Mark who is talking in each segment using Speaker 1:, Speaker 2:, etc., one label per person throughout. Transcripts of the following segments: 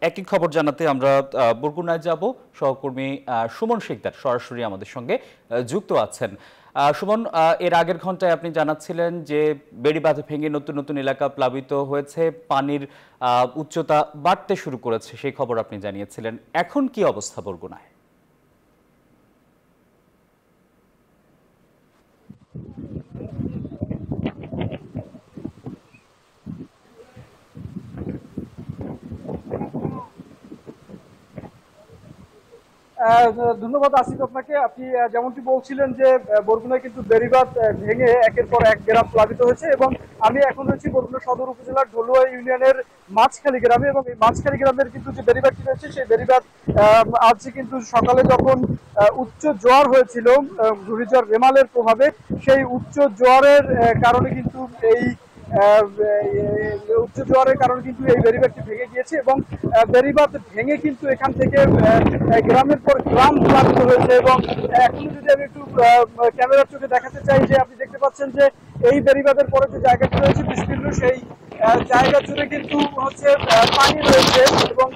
Speaker 1: একই খবর জানাতে আমরা বরগুনায় যাব। সহকর্মী সুমন শিকদার সরাসরি আমাদের সঙ্গে যুক্ত আছেন। সুমন, এর আগের ঘন্টায় আপনি জানাচ্ছিলেন যে বেড়িবাঁধ ভেঙে নতুন নতুন এলাকা প্লাবিত হয়েছে, পানির উচ্চতা বাড়তে শুরু করেছে, সেই খবর আপনি জানিয়েছিলেন। এখন কি অবস্থা বরগুনায়?
Speaker 2: ধন্যবাদ আসিফ আপনাকে। আপনি যেমনটি বলছিলেন যে বরগুনায় কিন্তু বেড়িবাঁধ ভেঙে একের পর এক গ্রাম প্লাবিত হয়েছে এবং আমি এখন রয়েছি বরগুনা সদর উপজেলার ঢলুয়া ইউনিয়নের মাঝখালি গ্রামে এবং এই মাঝখালি গ্রামের কিন্তু যে বেড়িবাঁধটি রয়েছে সেই বেড়িবাঁধ আজ কিন্তু সকালে যখন উচ্চ জোয়ার হয়েছিল ঘূর্ণিঝড় রেমালের প্রভাবে, সেই উচ্চ জোয়ারের কারণে কিন্তু এই উচ্চ জোয়ারের কারণে কিন্তু এই বেড়িবাঁধটি ভেঙে গিয়েছে এবং বেড়িবাঁধ ভেঙে কিন্তু এখান থেকে গ্রামের পর গ্রাম প্লাবিত হয়েছে এবং এখনো যদি আমি একটু ক্যামেরার চোখে দেখাতে চাই, যে আপনি দেখতে পাচ্ছেন যে এই বেড়িবাঁধের পরে যে জায়গাটি রয়েছে বিস্তীর্ণ, সেই জায়গা জুড়ে কিন্তু হচ্ছে পানি রয়েছে এবং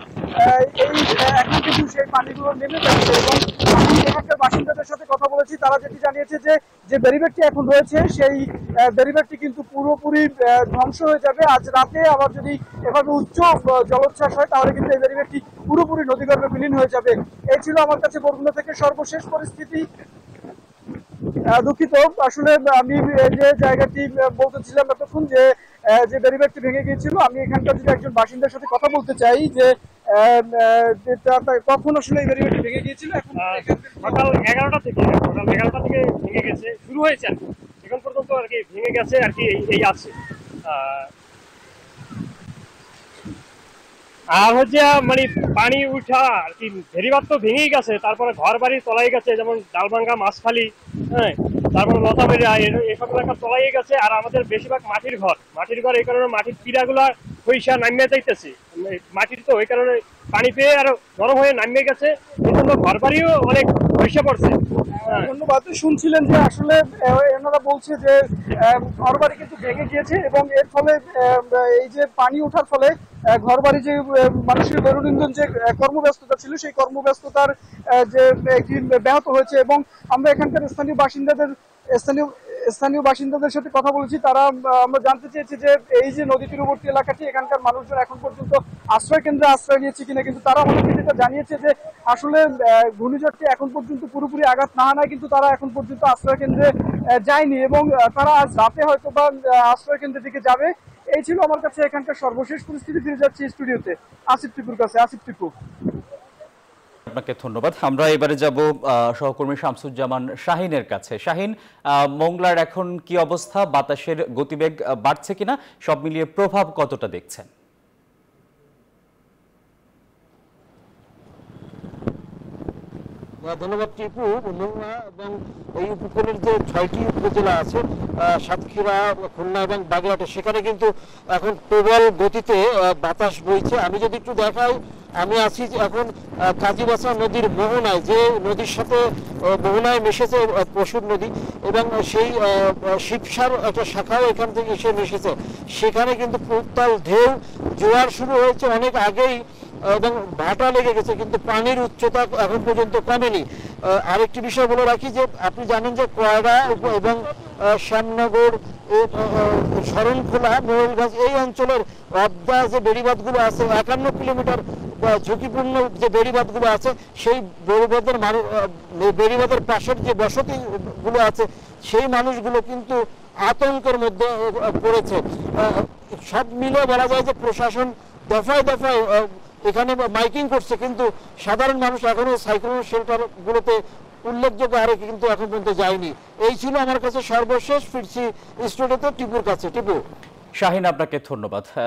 Speaker 2: এই এখন কিন্তু সেই পানিগুলো নেমে যাচ্ছে এবং আমি এখানকার বাসিন্দাদের সাথে কথা বলেছি, তারা যেটি জানিয়েছে যে যে বেড়িবাঁধটি এখন রয়েছে সেই বেড়িবাঁধটি কিন্তু পুরোপুরি ধ্বংস হয়ে যাবে আজ রাতে। আবার যদি এভাবে উচ্চ জলোচ্ছ্বাস হয় তাহলে কিন্তু এই বেড়িবাঁধটি পুরোপুরি নদীগর্ভে বিলীন হয়ে যাবে। এই ছিল আমার কাছে বরগুনা থেকে সর্বশেষ পরিস্থিতি। দুঃখিত, আসলে আমি যে জায়গাটি বলতেছিলাম এতক্ষণ যে যে বেড়িবাঁধটি ভেঙে গিয়েছিল, আমি এখানকার যদি একজন বাসিন্দার সাথে কথা বলতে চাই যে কখন আসলে এই বেড়িবাঁধটি ভেঙে গিয়েছিল। এখন
Speaker 3: সকাল 11টা থেকে ভেঙে গেছে, শুরু হয়েছে আর কি, এখন পর্যন্ত আর কি ভেঙে গেছে আর কি, এই আছে। আর হচ্ছে মানে পানি উঠা আর কি, বেড়িবাঁধ তো ভেঙেই গেছে, তারপরে ঘর বাড়ি তলাই গেছে, যেমন ডালভাঙ্গা, মাছখালি, হ্যাঁ, তারপরে লতাবেড়া, এসব এলাকা তলাই গেছে। আর আমাদের বেশিরভাগ মাটির ঘর, এই কারণে মাটির পিড়াগুলা পয়সা নামিয়ে যাইতেছে, মাটির তো ওই কারণে পানি পেয়ে আরো নরম হয়ে নামিয়ে গেছে, এই জন্য ঘর বাড়িও অনেক পয়সা পড়ছে।
Speaker 2: ধন্যবাদ। শুনছিলেন যে আসলে এনারা বলছে যে ঘরবাড়ি কিন্তু ভেঙে গিয়েছে এবং এর ফলে এই যে পানি ওঠার ফলে ঘরবাড়ি যে মানুষের দৈনন্দিন যে কর্মব্যস্ততা ছিল সেই কর্মব্যস্ততার যে একটি ব্যাহত হয়েছে এবং আমরা এখানকার স্থানীয় বাসিন্দাদের সাথে কথা বলেছি। তারা আমরা জানতে চেয়েছি যে এই যে নদী তীরবর্তী এলাকাটি, এখানকার মানুষজন এখন পর্যন্ত আশ্রয় কেন্দ্রে আশ্রয় নিয়েছে কিনা, কিন্তু তারা আমাদেরকে যেটা জানিয়েছে যে আসলে ঘূর্ণিঝড়টি এখন পর্যন্ত পুরোপুরি আঘাত না হানায় কিন্তু তারা এখন পর্যন্ত আশ্রয় কেন্দ্রে যায়নি এবং তারা আজ রাতে হয়তো বা আশ্রয় কেন্দ্রের দিকে যাবে। এই ছিল আমার কাছে এখানকার সর্বশেষ পরিস্থিতি। ফিরে যাচ্ছি স্টুডিওতে আসিফ টিপুর কাছে। আসিফ টিপু।
Speaker 1: আপনাকে ধন্যবাদ। আমরা এবারে যাব সহকর্মী শামসুজ্জামান শাহিনের কাছে। শাহিন, মোংলার এখন কি অবস্থা? বাতাসের গতিবেগ বাড়ছে কিনা, সব মিলিয়ে প্রভাব কতটা দেখছেন?
Speaker 4: ধন্যবাদ টিপু। মোংলা এবং এই উপকূলের যে 6টি উপজেলা আছে, সাতক্ষীরা, খুলনা এবং বাগেরহাট, সেখানে কিন্তু এখন প্রবল গতিতে বাতাস বইছে। আমি যদি একটু দেখাই, আমি আছি এখন কাজীবাসা নদীর মোহনায়, যে নদীর সাথে মোহনায় মিশেছে পশুর নদী এবং সেই শিবসার একটা শাখাও এখান থেকে এসে মিশেছে। সেখানে কিন্তু উত্তাল ঢেউ, জোয়ার শুরু হয়েছে অনেক আগেই এবং ভাটা লেগে গেছে, কিন্তু পানির উচ্চতা এখন পর্যন্ত কমেনি। আরেকটি বিষয় বলে রাখি যে আপনি জানেন যে কয়রা এবং শ্যামনগর, শরণখোলা, মোড়লগঞ্জ এই অঞ্চলের অবদা যে বেড়িবাঁধগুলো আছে, 51 কিলোমিটার ঝুঁকিপূর্ণ যে বেড়িবাঁধগুলো আছে, সেই বেড়িবাঁধের পাশের যে বসতিগুলো আছে সেই মানুষগুলো কিন্তু আতঙ্কের মধ্যে পড়েছে। সব মিলে বলা যায় যে প্রশাসন দফায় দফায় এখানে মাইকিং করছে, কিন্তু সাধারণ মানুষ এখনো সাইক্লোন শেল্টার গুলোতে উল্লেখযোগ্য হারে কিন্তু এখন পর্যন্ত যায়নি। এই ছিল আমার কাছে সর্বশেষ। ফিরছি স্টুডিওতে টিপুর কাছে। টিপু।
Speaker 1: শাহিন, আপনাকে ধন্যবাদ।